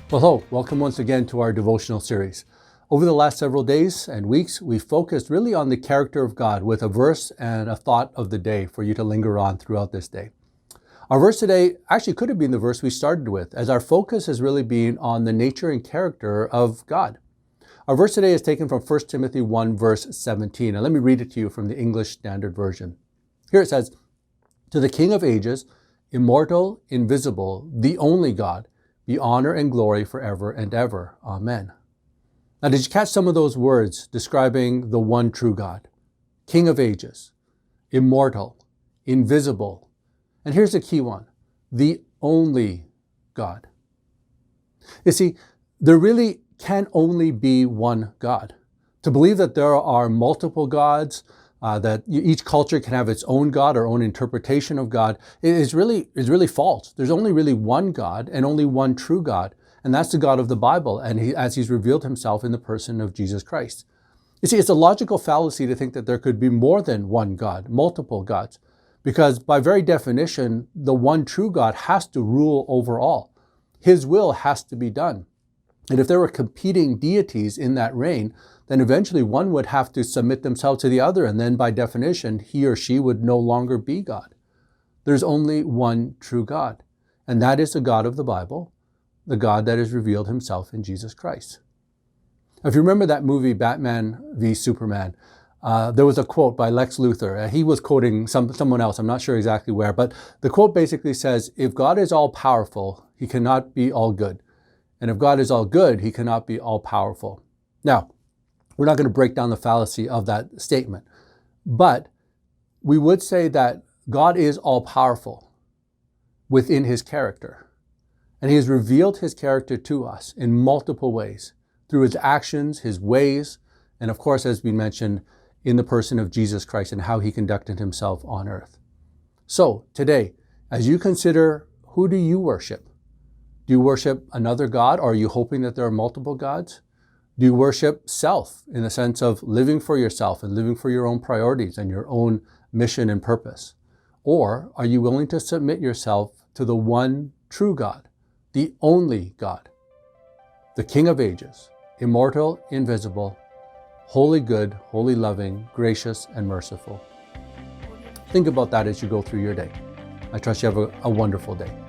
Well, hello, welcome once again to our devotional series. Over the last several days and weeks, we focused really on the character of God with a verse and a thought of the day for you to linger on throughout this day. Our verse today actually could have been the verse we started with, as our focus has really been on the nature and character of God. Our verse today is taken from 1 Timothy 1, verse 17. And let me read it to you from the English Standard Version. Here it says, "To the King of ages, immortal, invisible, the only God, be honor and glory forever and ever. Amen." Now, did you catch some of those words describing the one true God? King of ages, immortal, invisible, and here's the key one, the only God. You see, there really can only be one God. To believe that there are multiple gods, that each culture can have its own God or own interpretation of God is really false. There's only really one God and only one true God, and that's the God of the Bible, and as he's revealed himself in the person of Jesus Christ. You see, it's a logical fallacy to think that there could be more than one God, multiple gods, because by very definition, the one true God has to rule over all. His will has to be done. And if there were competing deities in that reign, then eventually one would have to submit themselves to the other, and then by definition, he or she would no longer be God. There's only one true God, and that is the God of the Bible, the God that has revealed himself in Jesus Christ. If you remember that movie, Batman v Superman, there was a quote by Lex Luthor. He was quoting someone else, I'm not sure exactly where, but the quote basically says, "If God is all powerful, he cannot be all good. And if God is all good, he cannot be all powerful." Now, we're not going to break down the fallacy of that statement, but we would say that God is all powerful within his character. And he has revealed his character to us in multiple ways, through his actions, his ways, and of course, as we mentioned, in the person of Jesus Christ and how he conducted himself on earth. So today, as you consider, who do you worship? Do you worship another God, or are you hoping that there are multiple gods? Do you worship self in the sense of living for yourself and living for your own priorities and your own mission and purpose? Or are you willing to submit yourself to the one true God, the only God, the King of ages, immortal, invisible, wholly good, wholly loving, gracious, and merciful? Think about that as you go through your day. I trust you have a wonderful day.